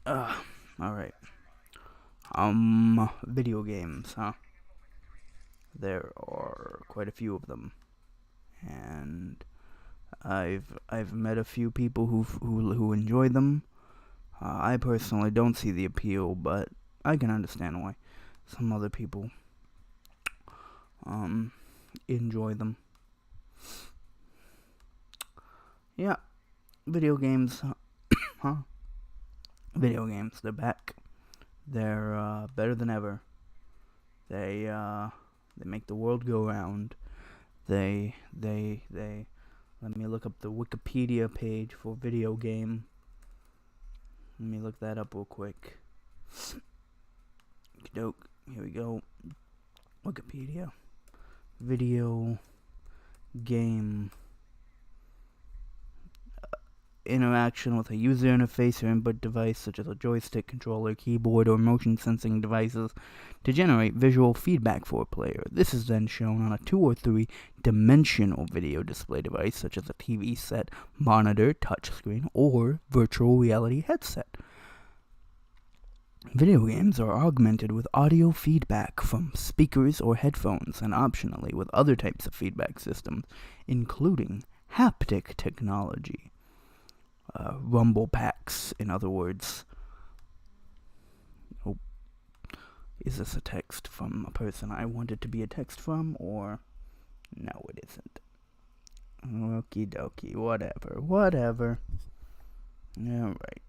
Alright. Video games, huh? There are quite a few of them, and I've met a few people who enjoy them. I personally don't see the appeal, but I can understand why some other people enjoy them. Yeah, video games, huh? Video games, they're back. They're better than ever. They make the world go round. They let me look up the Wikipedia page for video game. Let me look that up real quick. Doke. Here we go. Wikipedia. Video game. Interaction with a user interface or input device such as a joystick, controller, keyboard, or motion sensing devices to generate visual feedback for a player. This is then shown on a 2 or 3 dimensional video display device such as a TV set, monitor, touchscreen, or virtual reality headset. Video games are augmented with audio feedback from speakers or headphones, and optionally with other types of feedback systems, including haptic technology. Rumble packs, in other words. Oh, is this a text from a person I wanted to be a text from, or no, it isn't? Okie dokie, whatever. Alright.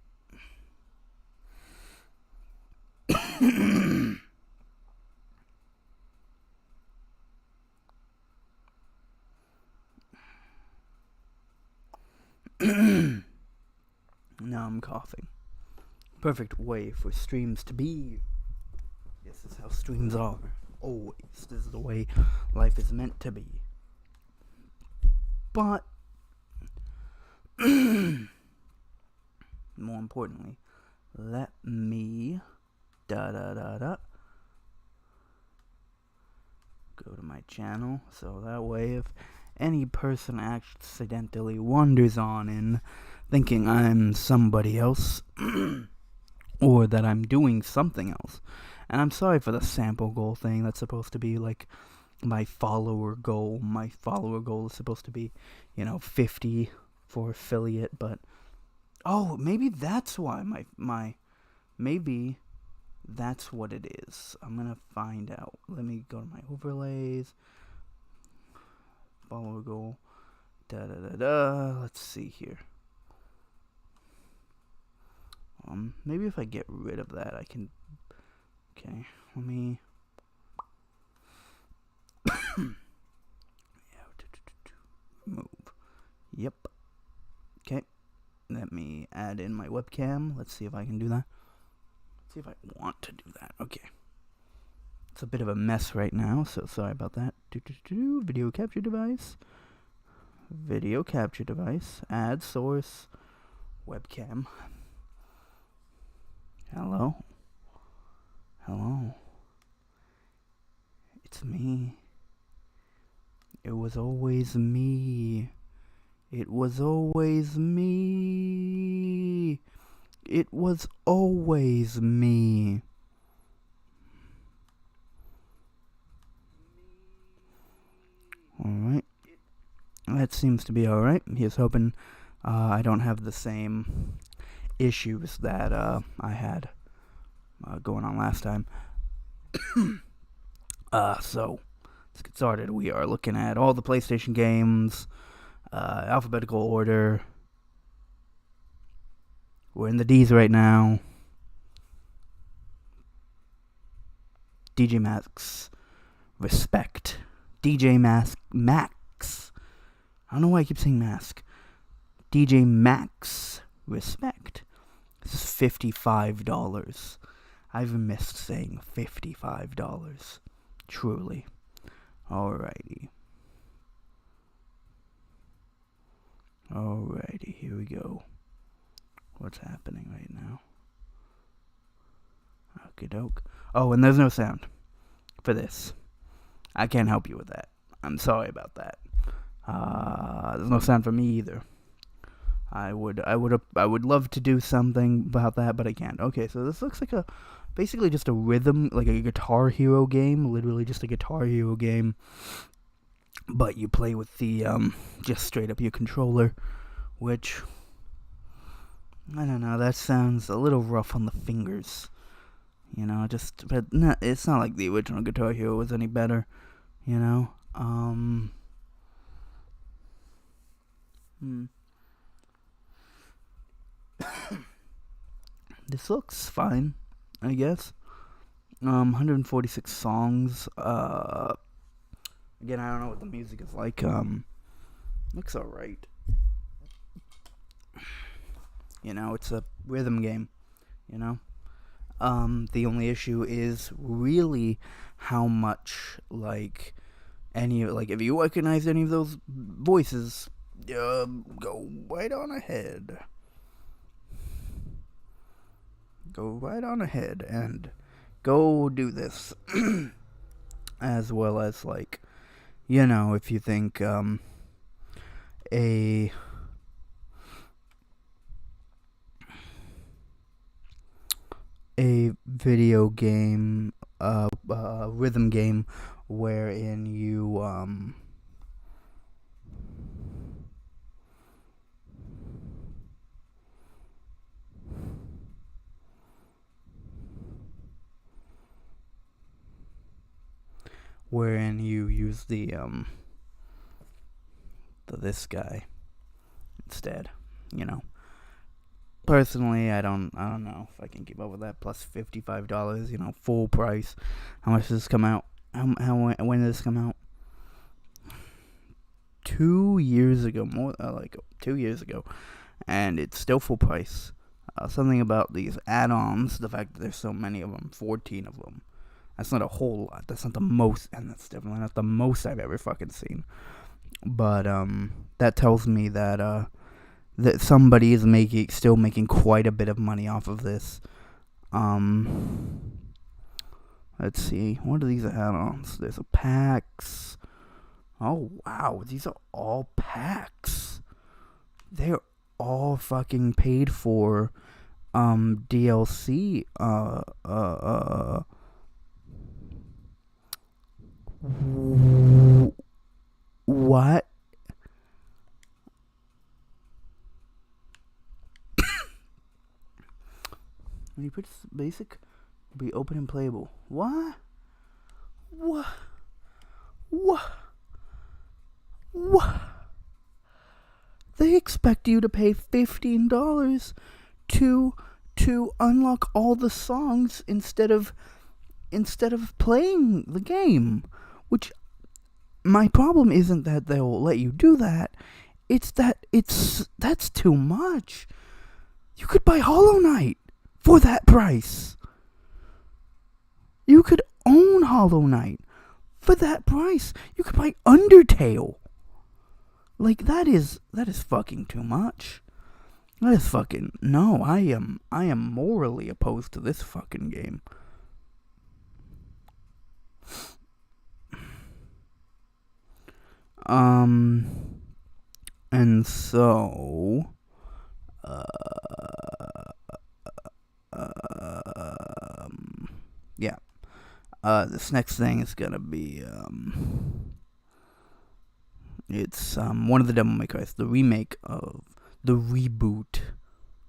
Now I'm coughing. Perfect way for streams to be. This is how streams are. Always. This is the way life is meant to be. But more importantly, let me go to my channel, so that way if any person accidentally wanders on in thinking I'm somebody else or that I'm doing something else. And I'm sorry for the sample goal thing. That's supposed to be like my follower goal. My follower goal is supposed to be, 50 for affiliate, but maybe that's why maybe that's what it is. I'm gonna find out. Let me go to my overlays. Follower goal. Let's see here. Maybe if I get rid of that, I can. Okay, let me. Move. Yep. Okay. Let me add in my webcam. Let's see if I can do that. See if I want to do that. Okay. It's a bit of a mess right now, so sorry about that. Video capture device. Video capture device. Add source. Webcam. Hello. It's me. It was always me. It was always me. It was always me. Alright. That seems to be alright. He's hoping I don't have the same issues that I had going on last time. So, let's get started. We are looking at all the PlayStation games, alphabetical order. We're in the D's right now. DJ Max, respect. DJ Max. I don't know why I keep saying mask. DJ Max, respect. This is $55. I've missed saying $55. Truly. Alrighty, here we go. What's happening right now? Okie doke. Oh, and there's no sound for this. I can't help you with that. I'm sorry about that. There's no sound for me either. I would love to do something about that, but I can't. Okay, so this looks like basically just a rhythm, like a Guitar Hero game, literally just a Guitar Hero game, but you play with the, just straight up your controller, which, I don't know, that sounds a little rough on the fingers, but no, it's not like the original Guitar Hero was any better, This looks fine, I guess. 146 songs. Again, I don't know what the music is like. Looks alright. It's a rhythm game. The only issue is really how much, if you recognize any of those voices, go right on ahead. Go right on ahead and go do this. As well as, if you think, a video game, rhythm game, wherein you, use this guy instead, Personally, I don't know if I can keep up with that. Plus $55, full price. How much does this come out? When did this come out? 2 years ago, 2 years ago, and it's still full price. Something about these add-ons, the fact that there's so many of them, 14 of them. That's not a whole lot. That's not the most, and that's definitely not the most I've ever fucking seen. But that tells me that that somebody is still making quite a bit of money off of this. Let's see. What are these add-ons? There's a packs. Oh, wow. These are all packs. They're all fucking paid for DLC. What? When you put basic, it'll be open and playable. What? They expect you to pay $15 to unlock all the songs instead of playing the game. Which, my problem isn't that they'll let you do that. It's that that's too much. You could buy Hollow Knight for that price. You could own Hollow Knight for that price. You could buy Undertale. That is fucking too much. That is fucking no. I am morally opposed to this fucking game. And so, yeah. This next thing is gonna be, it's, one of the Devil May Cry. It's the reboot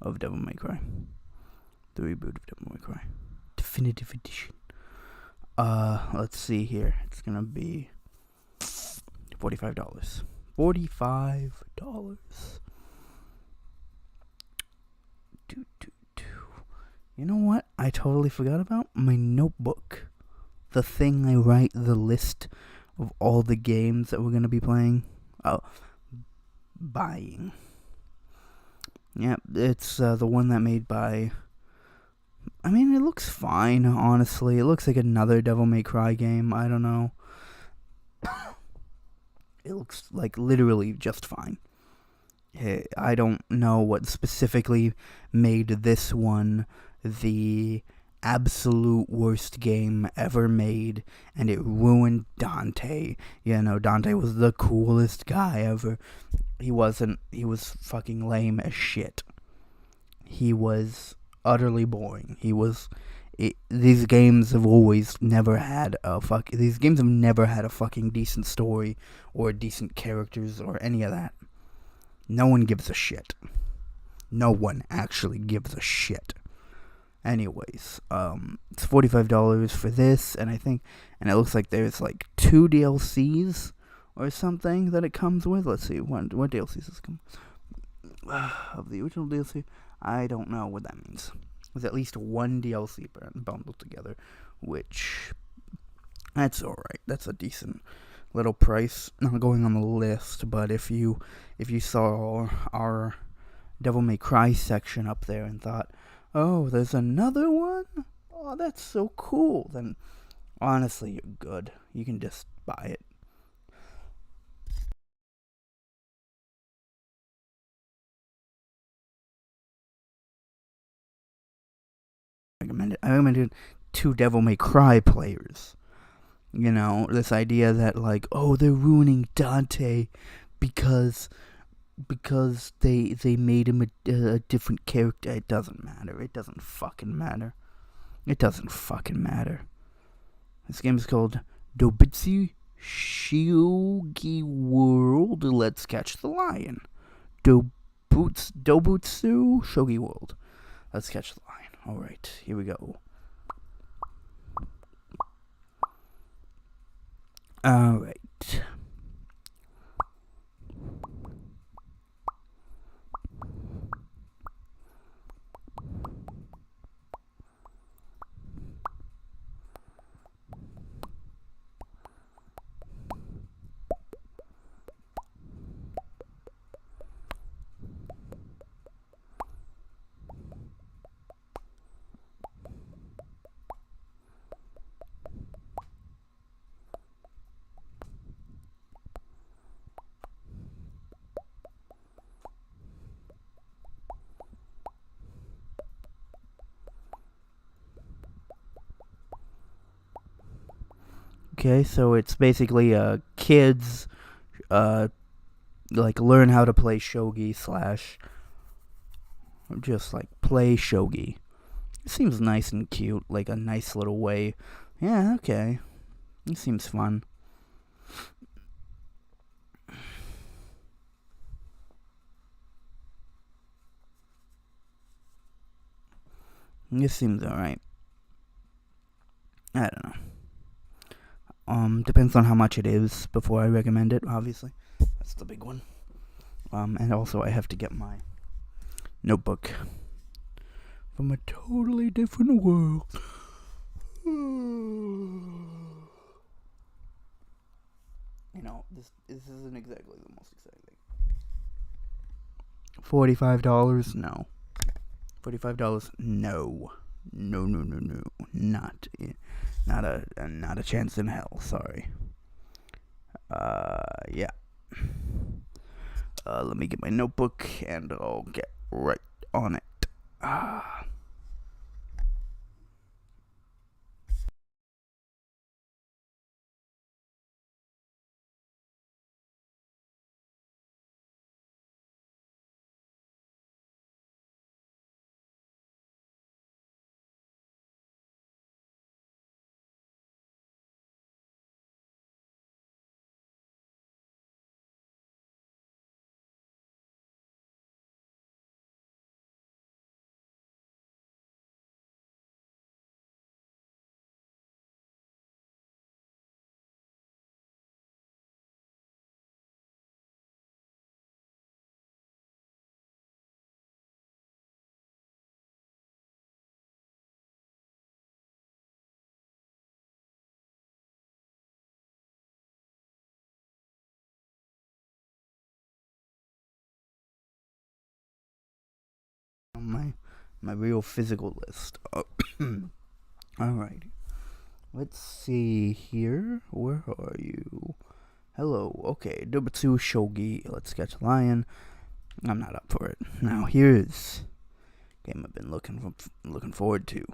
of Devil May Cry. The reboot of Devil May Cry. Definitive Edition. Let's see here. It's gonna be $45. $45. You know what? I totally forgot about my notebook. The thing I write the list of all the games that we're gonna be playing. Oh, buying. Yep, it's the one that made by. I mean, it looks fine, honestly. It looks like another Devil May Cry game. I don't know. It looks like literally just fine. I don't know what specifically made this one the absolute worst game ever made, and it ruined Dante. Dante was the coolest guy ever. He wasn't. He was fucking lame as shit. He was utterly boring. These games have never had a fucking decent story or decent characters or any of that. No one gives a shit. No one actually gives a shit. Anyways, it's $45 for this, and it looks like there's like 2 DLCs or something that it comes with. Let's see, what DLCs does it come of the original DLC? I don't know what that means. There's at least 1 DLC bundled together, which, that's alright. That's a decent little price. Not going on the list, but if you saw our Devil May Cry section up there and thought, oh, there's another one? Oh, that's so cool. Then, honestly, you're good. You can just buy it. I recommended to Devil May Cry players. This idea that, like, oh, they're ruining Dante because they made him a different character. It doesn't matter. It doesn't fucking matter. It doesn't fucking matter. This game is called Dobutsu Shogi World. Let's Catch the Lion. Dobutsu Shogi World. Let's Catch the Lion. Alright, here we go. Alright. Okay, so it's basically kids like learn how to play shogi / just like play shogi. It seems nice and cute, like a nice little way. Yeah, okay. It seems fun. This seems alright. I don't know. Depends on how much it is before I recommend it, obviously. That's the big one. And also I have to get my notebook from a totally different world. This isn't exactly the most exciting. $45? No. $45? No. No. Not a chance in hell. Sorry. Yeah. Let me get my notebook and I'll get right on it. My real physical list. Alright. Let's see here. Where are you? Hello. Okay. Dobutsu Shogi. Let's Catch a Lion. I'm not up for it. Now here's a game I've been looking forward to.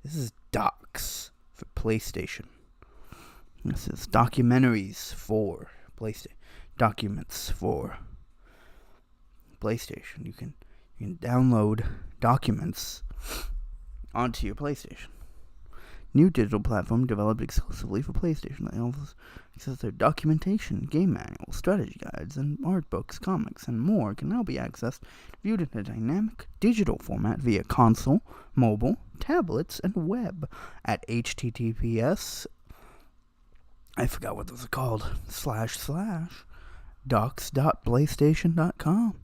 This is docs for PlayStation. This is documentaries for PlayStation. Documents for PlayStation. You can download documents onto your PlayStation. New digital platform developed exclusively for PlayStation that offers access to documentation, game manuals, strategy guides, and art books, comics, and more can now be accessed, viewed in a dynamic digital format via console, mobile, tablets, and web at https. I forgot what those are called. / docs.playstation.com.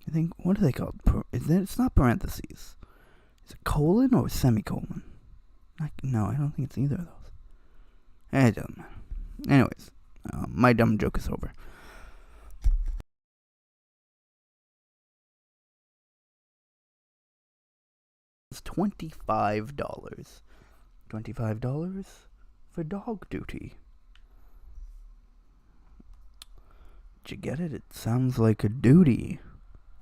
I think, what are they called? It's not parentheses. Is it colon or semicolon? No, I don't think it's either of those. It doesn't matter. Anyways, my dumb joke is over. It's $25. $25 for dog duty. Did you get it? It sounds like a duty.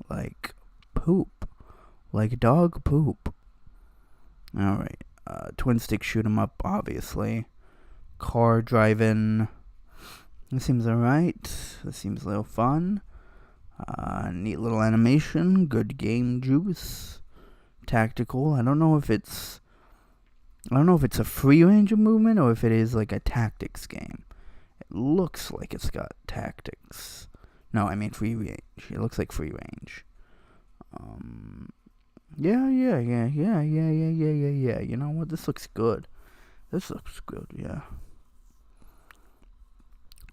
Like poop. Like dog poop. Alright. Twin stick shoot 'em up, obviously. Car driving. This seems alright. This seems a little fun. Neat little animation. Good game juice. Tactical. I don't know if it's a free range of movement or if it is like a tactics game. It looks like it's got tactics. No, I mean free range. It looks like free range. Yeah. You know what? This looks good. Yeah.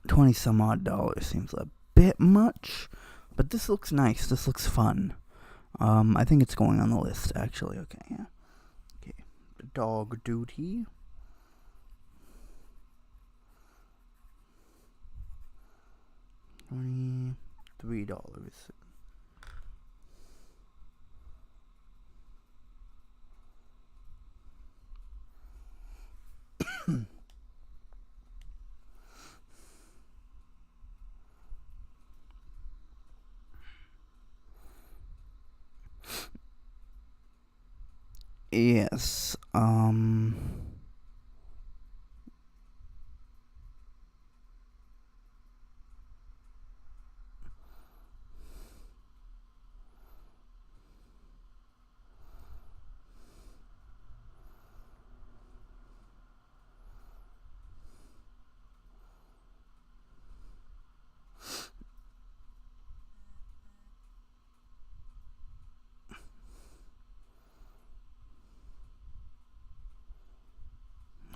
$20 some odd seems a bit much, but this looks nice. This looks fun. I think it's going on the list, actually. Okay, yeah. Okay. Dog duty. $23. Yes,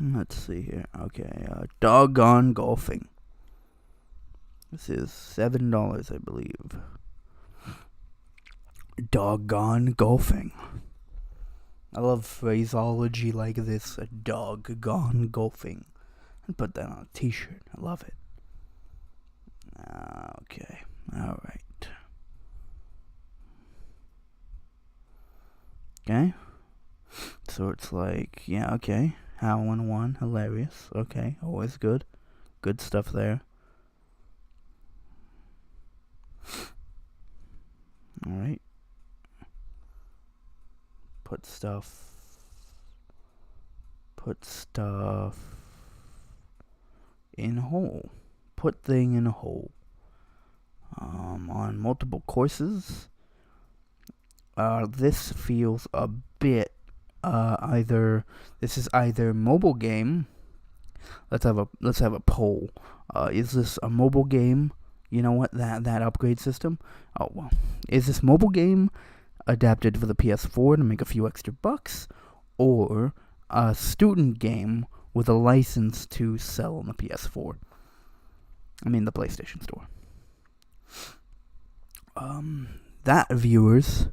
let's see here. Okay, doggone golfing. This is $7, I believe. Doggone golfing. I love phraseology like this. Doggone golfing. I'd put that on a t-shirt. I love it. Okay. Alright. Okay. So it's like, yeah, okay. Howlin' 1, hilarious. Okay, always good. Good stuff there. Alright. Put stuff in hole. Put thing in a hole. On multiple courses. This feels a bit this is either mobile game. Let's have a poll. Is this a mobile game? You know what, that upgrade system? Oh well. Is this mobile game adapted for the PS4 to make a few extra bucks, or a student game with a license to sell on the PS4? I mean the PlayStation Store. That, viewers,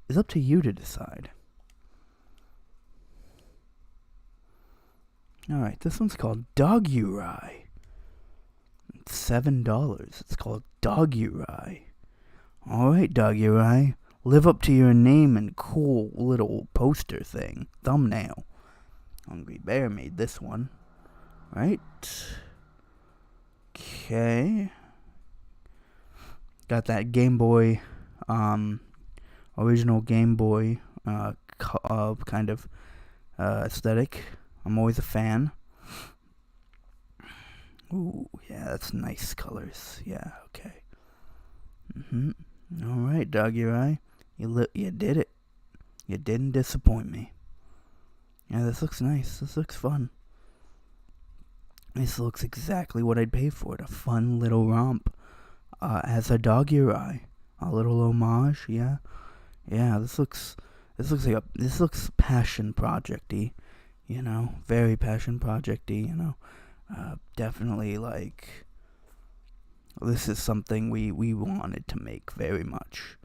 is up to you to decide. Alright, this one's called Doguri. It's $7. It's called Doguri. Alright, Doguri. Live up to your name and cool little poster thing. Thumbnail. Hungry Bear made this one. Right? Okay. Got that Game Boy, original Game Boy, kind of aesthetic. I'm always a fan. Ooh, yeah, that's nice colors. Yeah, okay. All right, Doggy Eye, you did it. You didn't disappoint me. Yeah, this looks nice. This looks fun. This looks exactly what I'd pay for it. A fun little romp. As a Doggy Eye, a little homage. Yeah, yeah. This looks passion projecty. You know, very passion projecty. You know, definitely like. This is something we wanted to make very much.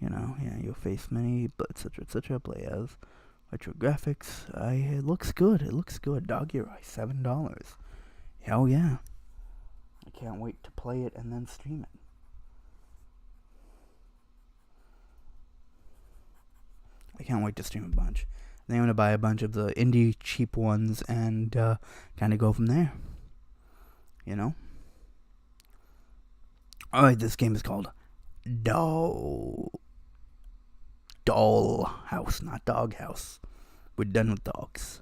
You know, yeah, you'll face many, but etc. Play as retro graphics. It looks good. It looks good. Doggy Eye, $7. Hell yeah! I can't wait to play it and then stream it. I can't wait to stream a bunch. Then I'm gonna buy a bunch of the indie cheap ones and kind of go from there. You know. Alright, this game is called Doll House, not Dog House. We're done with dogs.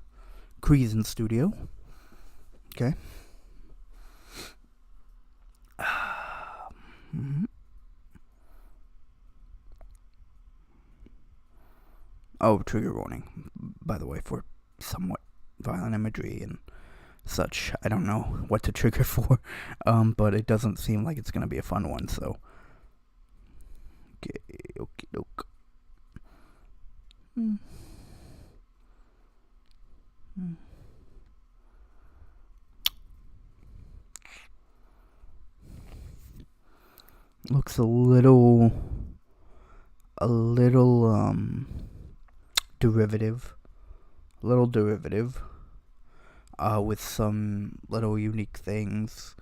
Creason Studio. Okay. Oh, trigger warning, by the way, for somewhat violent imagery and such. I don't know what to trigger for, but it doesn't seem like it's going to be a fun one, so. Okay, okie doke. Looks a little derivative. A little derivative. With some little unique things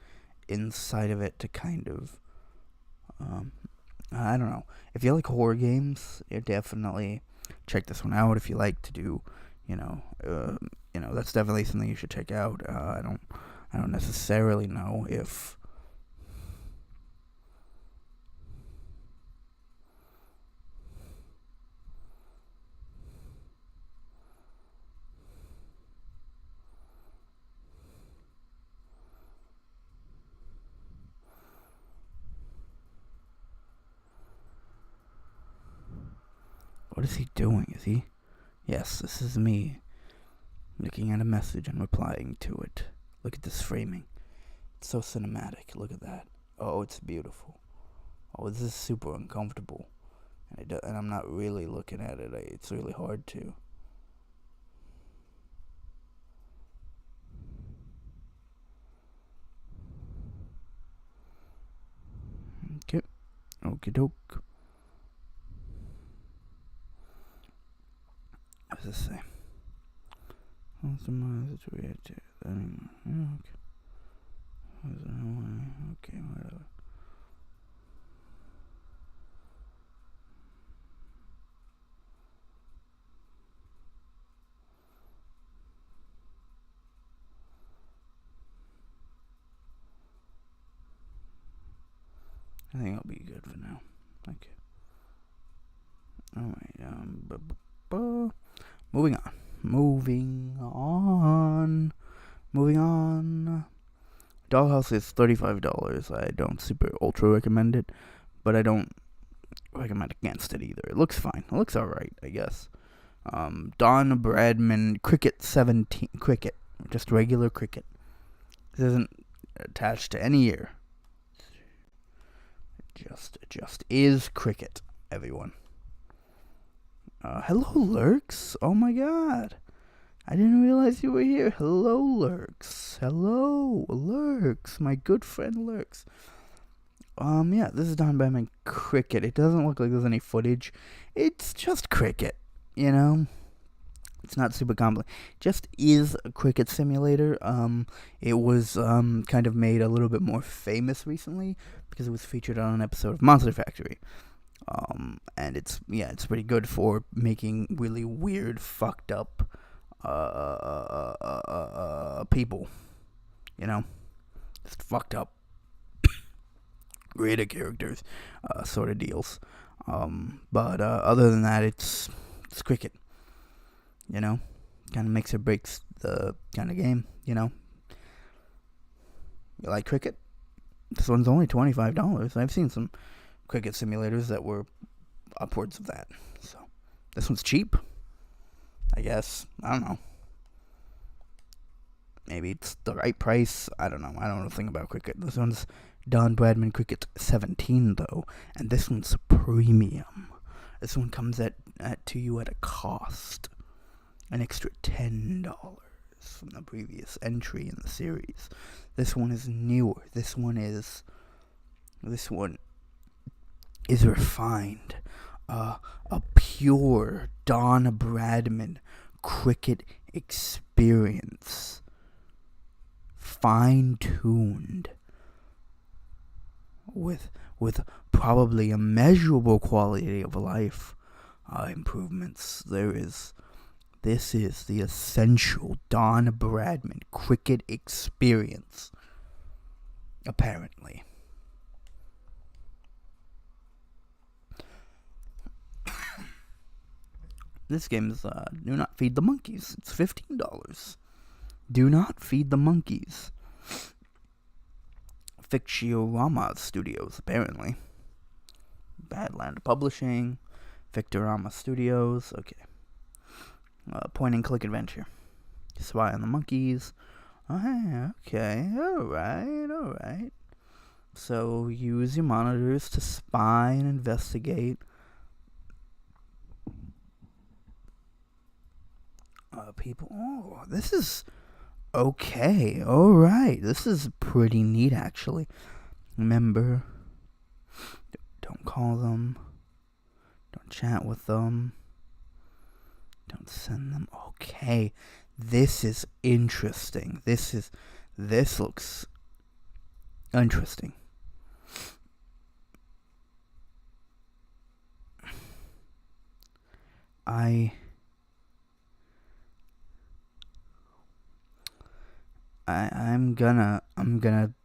inside of it to kind of, I don't know. If you like horror games, you definitely check this one out. If you like to do, that's definitely something you should check out. I don't necessarily know if. What is he doing? Is he? Yes, this is me looking at a message and replying to it. Look at this framing. It's so cinematic. Look at that. Oh, it's beautiful. Oh, this is super uncomfortable. And I'm not really looking at it. It's really hard to. Okay. Okie doke. What does this say? Okay, whatever. I think I'll be good for now. Okay. Alright, Moving on. Dollhouse is $35. I don't super ultra recommend it, but I don't recommend against it either. It looks fine. It looks alright, I guess. Don Bradman Cricket 17. Cricket. Just regular cricket. This isn't attached to any year. Just is cricket, everyone. Hello, Lurks. Oh my god. I didn't realize you were here. Hello, Lurks. Hello, Lurks. My good friend Lurks. Yeah, this is Don Batman Cricket. It doesn't look like there's any footage. It's just cricket, you know? It's not super complex. Just is a cricket simulator. It was kind of made a little bit more famous recently because it was featured on an episode of Monster Factory. And it's pretty good for making really weird, fucked up people. You know? Just fucked up creative characters, sort of deals. But other than that, it's cricket. You know, Kind of makes or breaks the kind of game, you know. You like cricket? This one's only $25. I've seen some cricket simulators that were upwards of that. So this one's cheap, I guess. I don't know. Maybe it's the right price. I don't know. I don't know anything about cricket. This one's Don Bradman Cricket 17 though, and this one's premium. This one comes to you at a cost, an extra $10 from the previous entry in the series. This one is newer. This one is refined. A pure Don Bradman cricket experience, fine-tuned, with probably immeasurable quality of life improvements. This is the essential Don Bradman cricket experience, apparently. This game is Do Not Feed the Monkeys. It's $15. Do Not Feed the Monkeys. Fictiorama Studios, apparently. Badland Publishing. Fictiorama Studios. Okay. Point and click adventure. Spy on the monkeys. Oh, okay. Alright. So use your monitors to spy and investigate people. Oh, this is okay. Alright. This is pretty neat, actually. Remember, don't call them. Don't chat with them. Don't send them. Okay. This is interesting. This looks interesting. I'm gonna,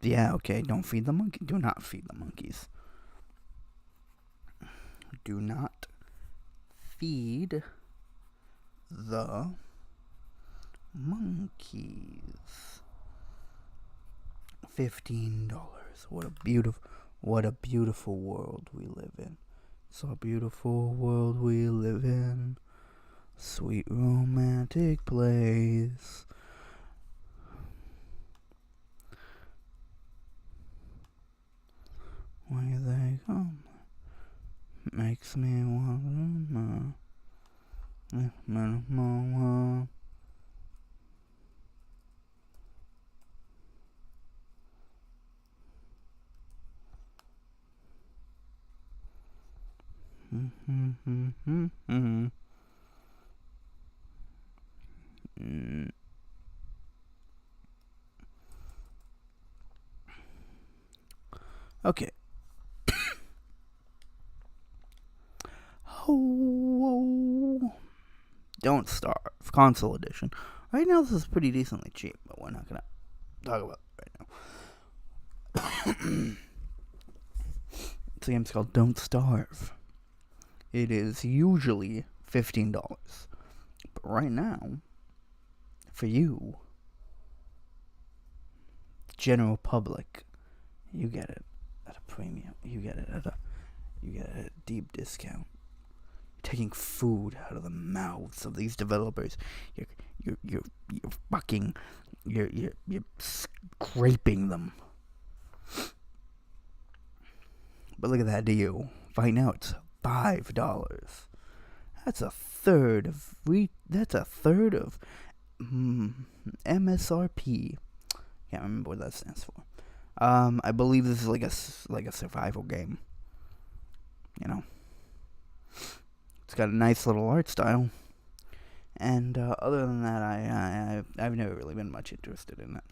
yeah, okay, don't feed the monkey. Do not feed the monkeys. Do not feed the monkeys. $15. What a beautiful world we live in. So beautiful world we live in. Sweet romantic place. Where they come makes me want more. Okay. Don't Starve, console edition. Right now, this is pretty decently cheap, but we're not gonna talk about it right now. This game's called Don't Starve. It is usually $15, but right now, for you, general public, you get it at a premium. You get it at a deep discount. Taking food out of the mouths of these developers. You're scraping them. But look at that deal. Right now it's $5. That's a third of MSRP. Can't remember what that stands for. I believe this is like a survival game. You know. It's got a nice little art style, and other than that, I've never really been much interested in it.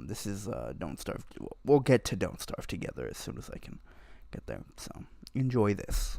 This is Don't Starve. We'll get to Don't Starve together as soon as I can get there. So enjoy this.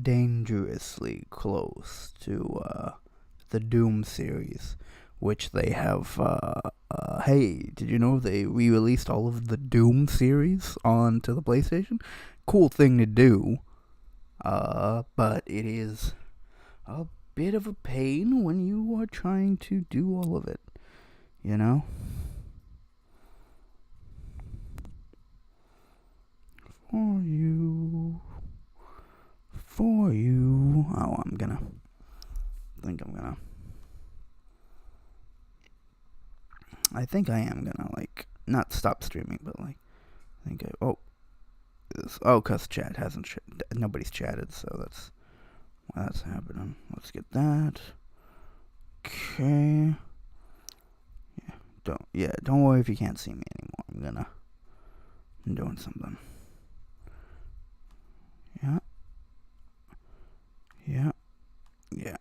dangerously close to the Doom series, which they have. Hey, did you know they re-released all of the Doom series onto the PlayStation? Cool thing to do. But it is a bit of a pain when you are trying to do all of it. You know. For you. For you. Oh, I think I am gonna, like, not stop streaming, but, like, I think cause chat hasn't, nobody's chatted, so that's why that's happening. Let's get that. Okay. Don't worry if you can't see me anymore. I'm doing something. Yeah. Yeah. Yeah.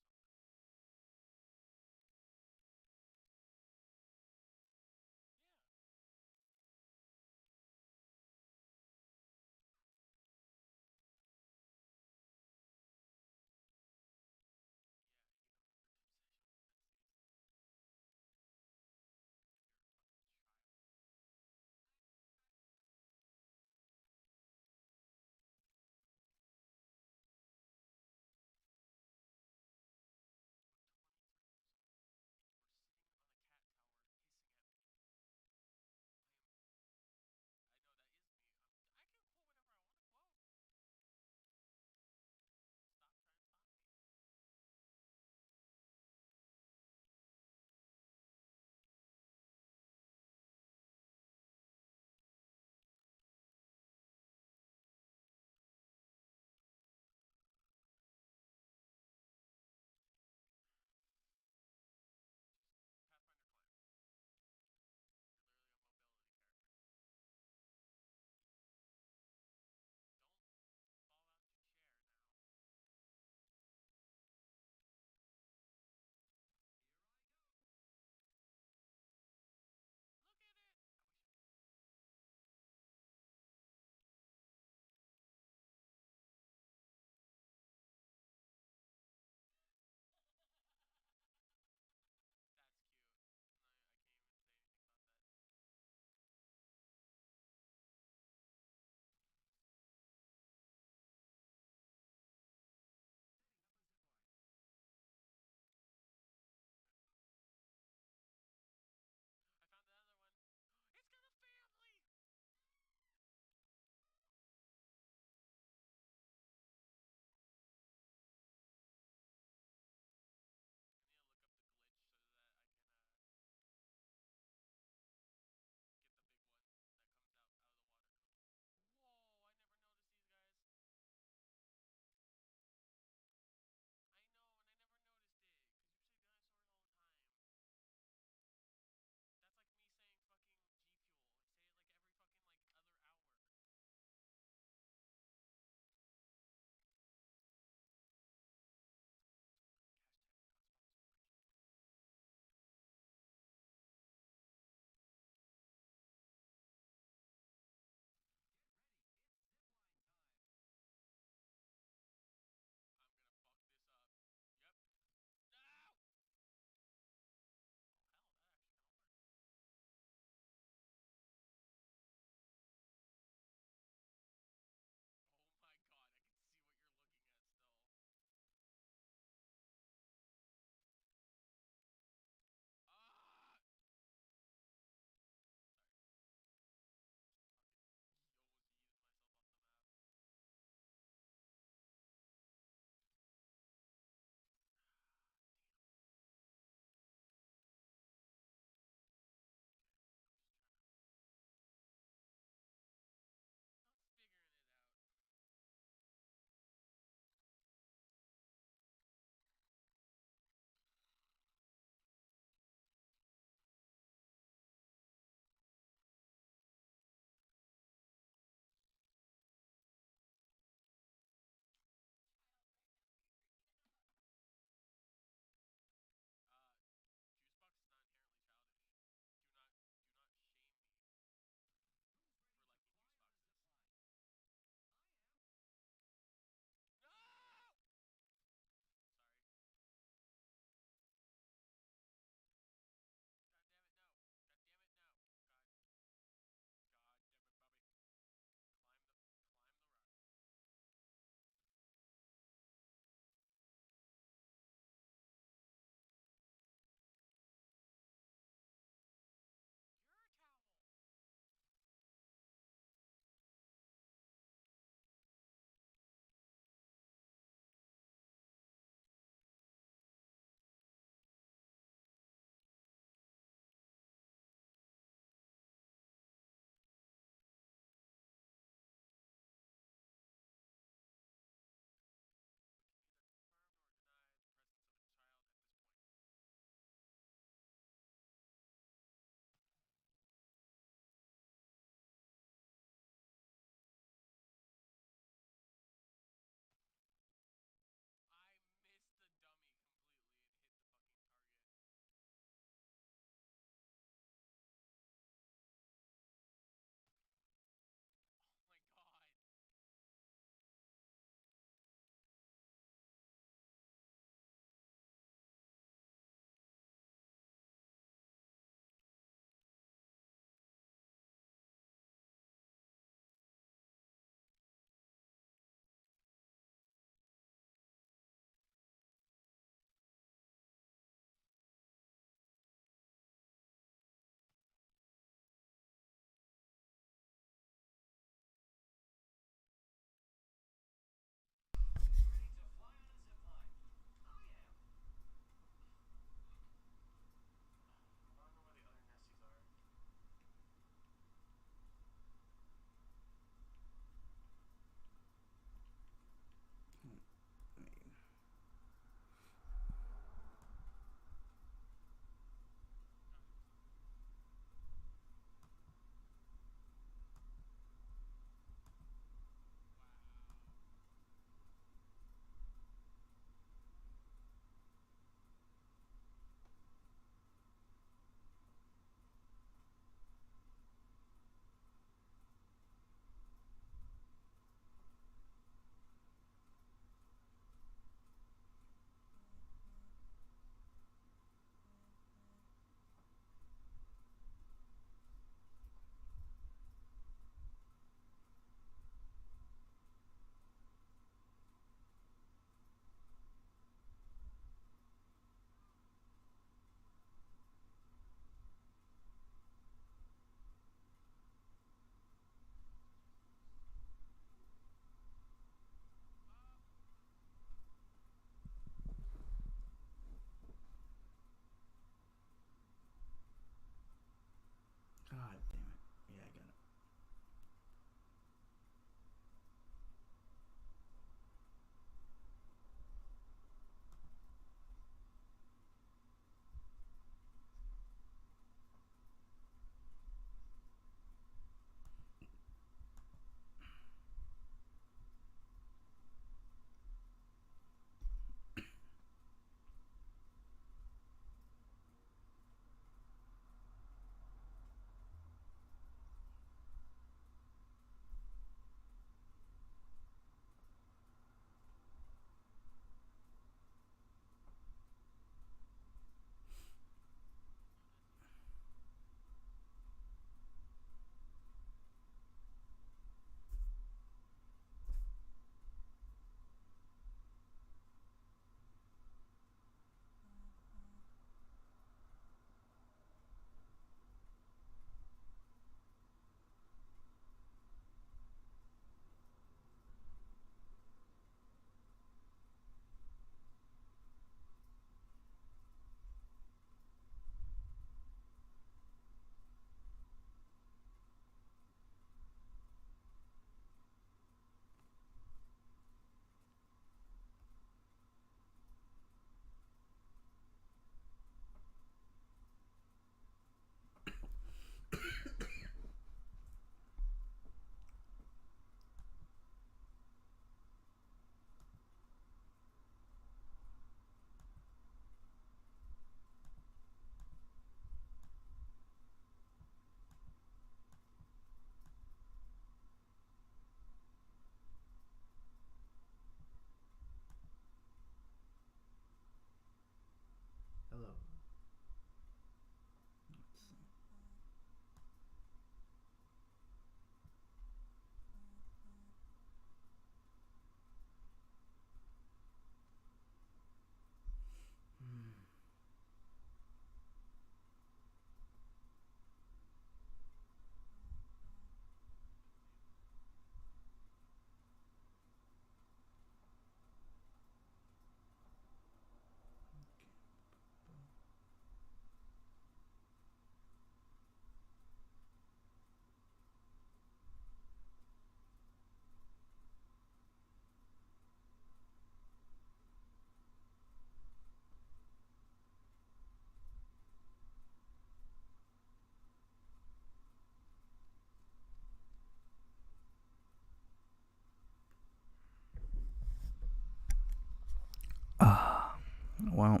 well,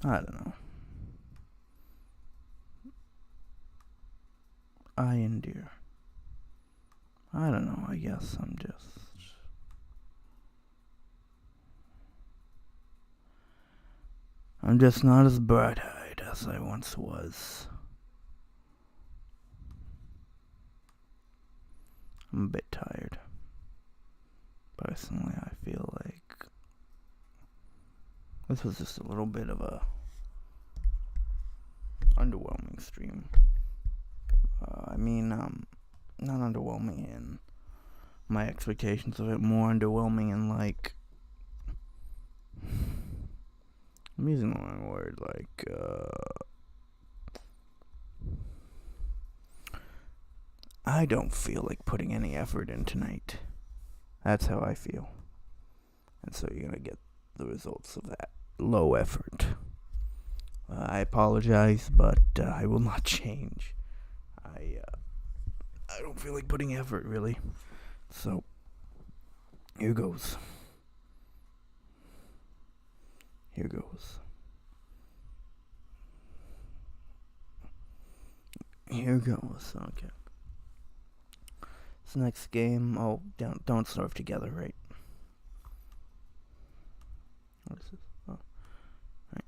I don't know. I endure. I don't know, I guess I'm just not as bright-eyed as I once was. I'm a bit tired. Personally, I feel like this was just a little bit of a underwhelming stream. Not underwhelming in my expectations of it, more underwhelming in, like, I'm using the wrong word, like, I don't feel like putting any effort in tonight. That's how I feel. And so you're gonna get the results of that low effort. I apologize, but I will not change. I don't feel like putting effort, really. So, here goes. Here goes. Here goes. Okay. This next game. Oh, don't starve together, right? What is this? Oh, right.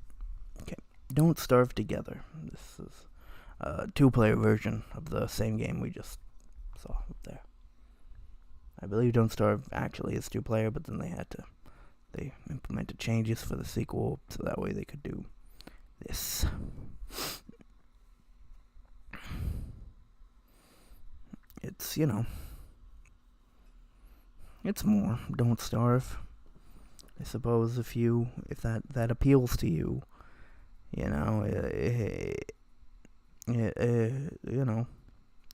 Okay. Don't starve together. This is a 2-player version of the same game we just saw up there. I believe Don't Starve actually is 2-player, but then they implemented changes for the sequel so that way they could do this. It's, it's more Don't Starve. I suppose if that appeals to you,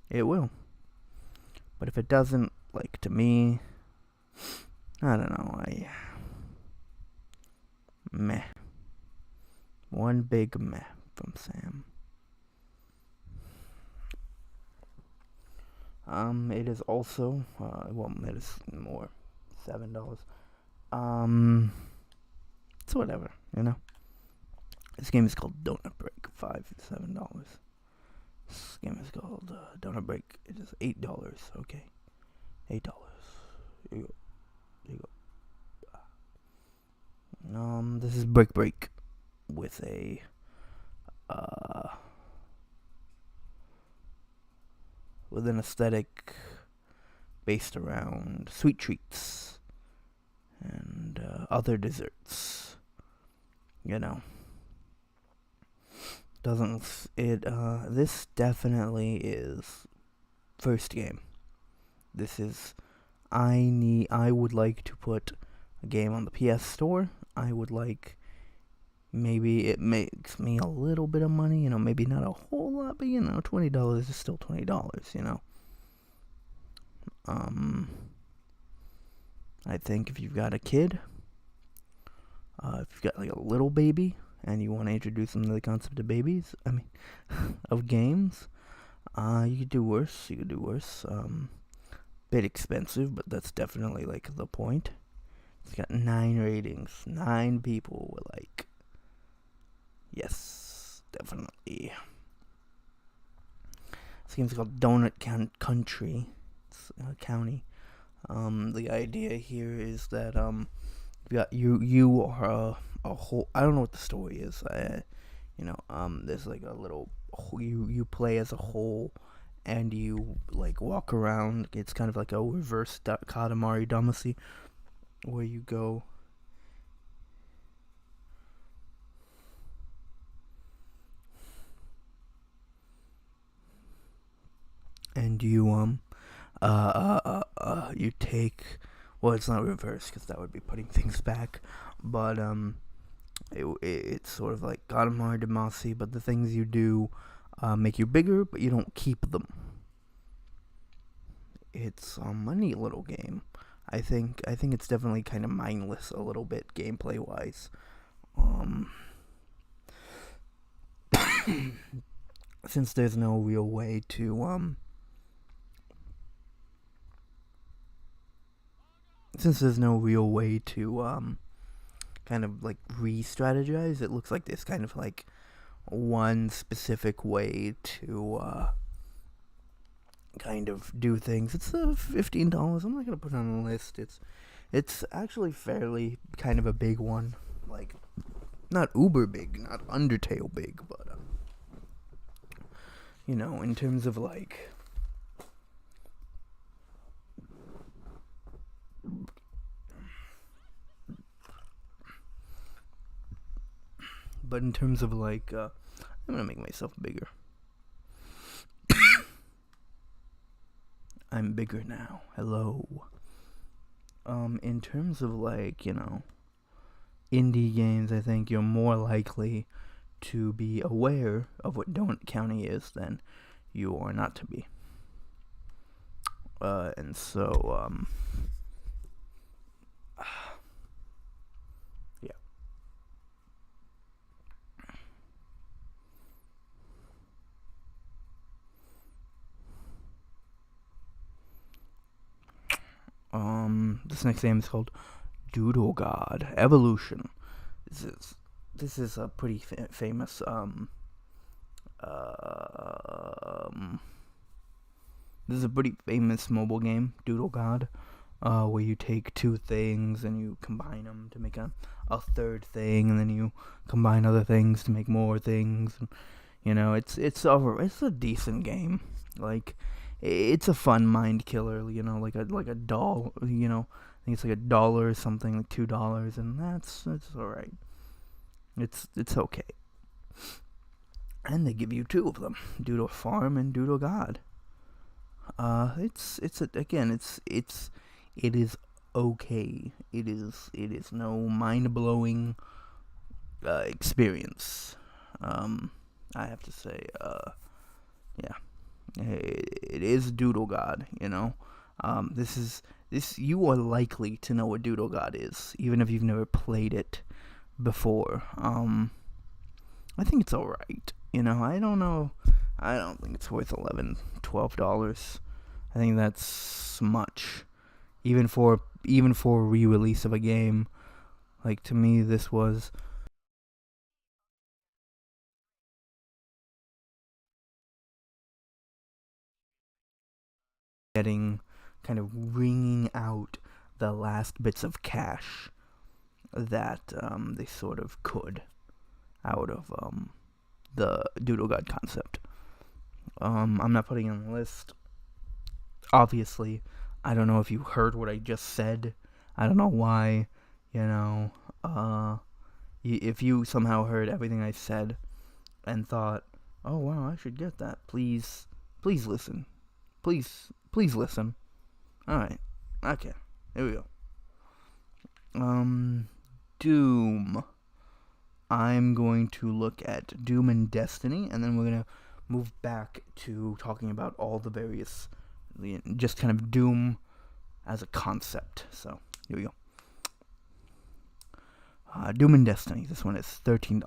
it will. But if it doesn't, like, to me, I don't know, meh. One big meh from Sam. It is also, it is more, $7. It's whatever, This game is called Donut Break, $7. This game is called Donut Break. It is $8. Okay, $8. Here you go. This is Break with a with an aesthetic based around sweet treats and other desserts. This definitely is first game. This is, I would like to put a game on the PS Store. I would like, maybe it makes me a little bit of money, maybe not a whole lot, but $20 is still $20, I think if you've got a kid, if you've got like a little baby, and you want to introduce them to the concept of of games, you could do worse. Bit expensive, but that's definitely like the point. It's got 9 ratings. 9 people were like, yes, definitely. This game's called Donut Country. It's County. The idea here is that you are a whole. I don't know what the story is. There's like a little. You play as a whole, and you like walk around. It's kind of like a reverse Katamari Damacy, where you go. And you you take. Well, it's not reverse because that would be putting things back, but it's sort of like Katamari Damacy, but the things you do make you bigger, but you don't keep them. It's a neat little game. I think it's definitely kind of mindless a little bit gameplay wise. Since there's no real way to kind of like re-strategize. It looks like there's kind of like one specific way to kind of do things. It's $15. I'm not gonna put it on the list. It's actually fairly kind of a big one, like not uber big, not Undertale big, but in terms of like. But in terms of like, I'm gonna make myself bigger. I'm bigger now. Hello. In terms of like, indie games, I think you're more likely to be aware of what Donut County is than you are not to be. And so, yeah. This next game is called Doodle God Evolution. This is a pretty famous this is a pretty famous mobile game, Doodle God, where you take two things and you combine them to make a third thing, and then you combine other things to make more things. And, it's a decent game. Like, it's a fun mind killer. Like a doll. I think it's like $1 or something, like $2, and that's all right. It's okay. And they give you two of them, Doodle Farm and Doodle God. It is okay. It is no mind-blowing experience. I have to say, yeah, it is Doodle God. You are likely to know what Doodle God is, even if you've never played it before. I think it's alright. I don't know. I don't think it's worth $11, $12. I think that's much, even for a re-release of a game. Like, to me, this was getting kind of wringing out the last bits of cash that they sort of could out of the Doodle God concept. I'm not putting it on the list. Obviously, I don't know if you heard what I just said. I don't know why, if you somehow heard everything I said and thought, oh wow, I should get that, please listen. Please listen. Alright. Okay. Here we go. Doom. I'm going to look at Doom and Destiny, and then we're going to move back to talking about all the various, just kind of Doom as a concept. So, here we go. Doom and Destiny. This one is $13.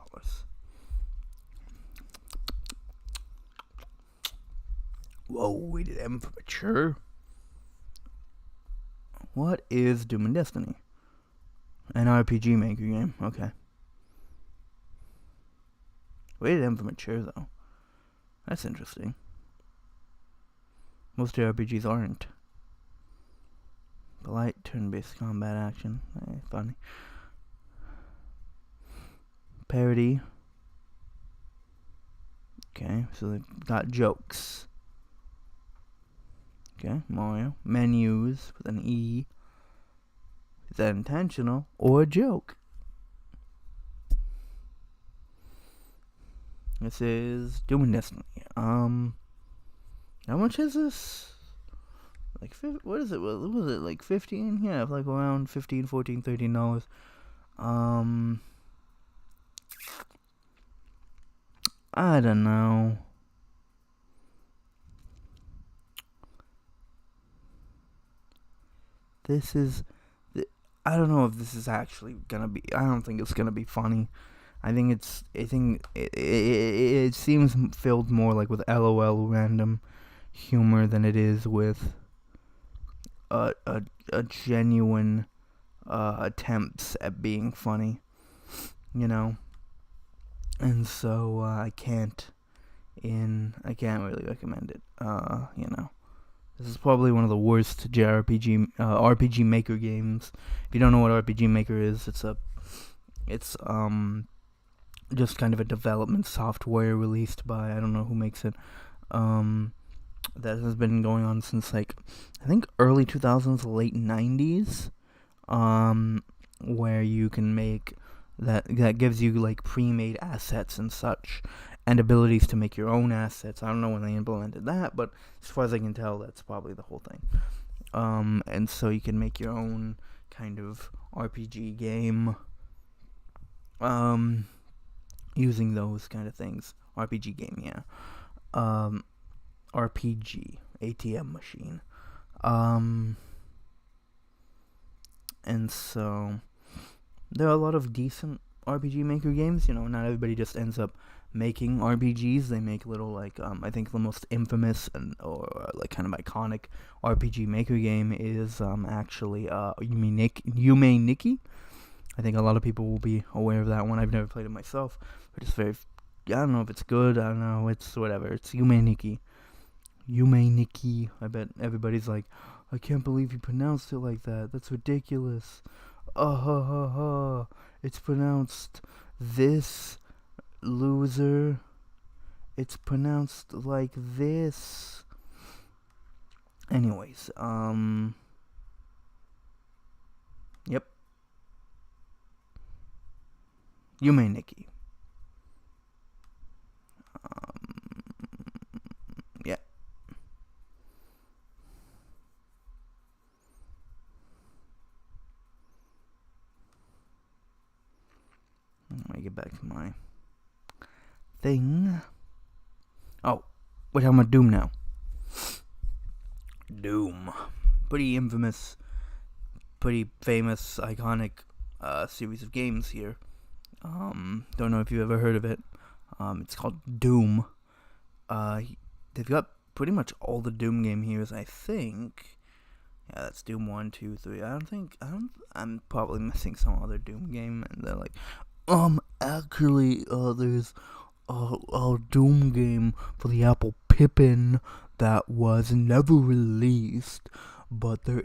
Whoa, rated M for mature? What is Doom and Destiny? An RPG Maker game. Okay. Rated M for mature, though. That's interesting. Most RPGs aren't. Polite turn-based combat action. Funny. Parody. Okay, so they've got jokes. Okay, Mario. Menus with an E. Is that intentional or a joke? This is Doom and Destiny. How much is this? Like, what is it? What was it, like 15? Yeah, like around 15, 14, $13. I don't know. I don't know if this is actually gonna be. I don't think it's gonna be funny. I think it seems filled more like with LOL random humor than it is with a genuine attempts at being funny. you know, and so I can't really recommend it. This is probably one of the worst RPG Maker games. If you don't know what RPG Maker is, it's just kind of a development software released by, I don't know who makes it. Um, that has been going on since like I think early 2000s, late 90s. Where you can make that gives you like pre-made assets and such, and abilities to make your own assets. I don't know when they implemented that, but as far as I can tell, that's probably the whole thing. And so you can make your own kind of RPG game, um, using those kind of things. RPG game, yeah. RPG ATM machine. Um, and so there are a lot of decent RPG Maker games. Not everybody just ends up making RPGs. They make little like I think the most infamous and or like kind of iconic RPG Maker game is actually Yume Nikki. I think a lot of people will be aware of that one. I've never played it myself, but it's very. I don't know if it's good. I don't know. It's whatever. It's Yume Nikki. Yume Nikki. I bet everybody's like, I can't believe you pronounced it like that. That's ridiculous. Ha ha ha. It's pronounced this, loser. It's pronounced like this. Anyways, yep. Yume Nikki. Yeah. Let me get back to my thing. Oh, we're talking about Doom now. Doom. Pretty infamous, pretty famous, iconic series of games here. Don't know if you've ever heard of it. It's called Doom. They've got pretty much all the Doom game heroes, I think. Yeah, that's Doom 1, 2, 3. I'm probably missing some other Doom game, and they're like, actually, there's a Doom game for the Apple Pippin that was never released, but there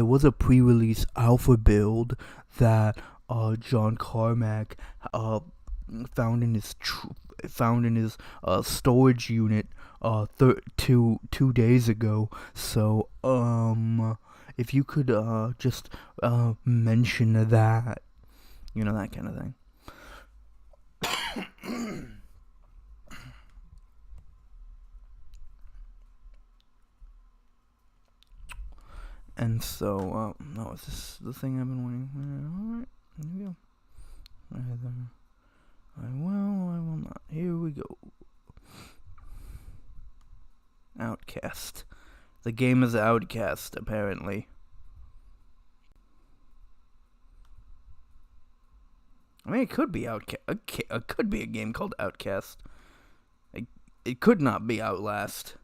was a pre-release alpha build that John Carmack found in his storage unit 2 days ago. So if you could just mention that, that kind of thing. And so, no, is this the thing I've been waiting for? Alright, here we go. I will not. Here we go. Outcast. The game is Outcast, apparently. I mean, it could be Outcast. It could be a game called Outcast. It could not be Outlast.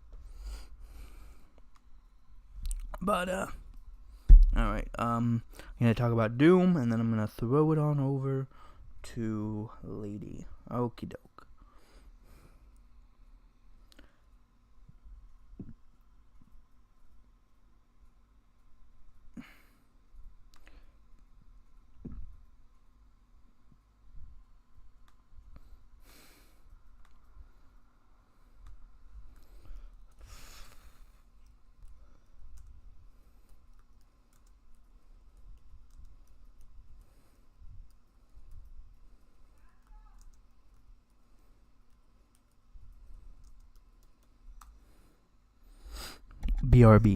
But, alright, I'm gonna talk about Doom, and then I'm gonna throw it on over to Lady. Okie doke. BRB.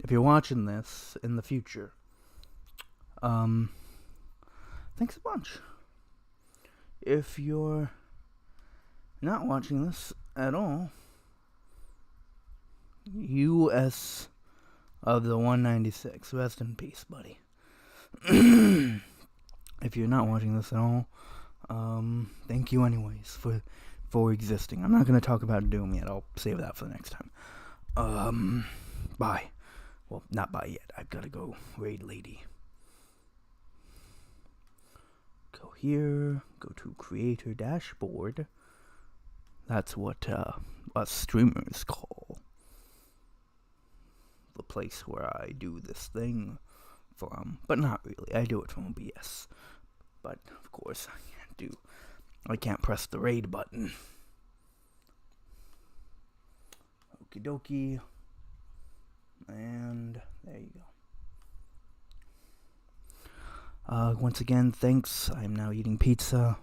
if you're watching this in the future, thanks a bunch. If you're not watching this at all, US of the 196, rest in peace, buddy. If you're not watching this at all, thank you anyways for existing. I'm not going to talk about Doom yet. I'll save that for the next time. Bye. Well, not bye yet. I've got to go raid lady. Go here. Go to creator dashboard. That's what us streamers call the place where I do this thing from. But not really. I do it from OBS. But, of course, I can't press the raid button. Okie dokie. And there you go. Once again, thanks. I'm now eating pizza.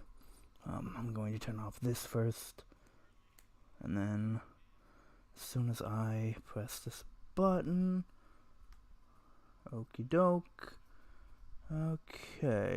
I'm going to turn off this first. And then, as soon as I press this button... Okie doke. Okay.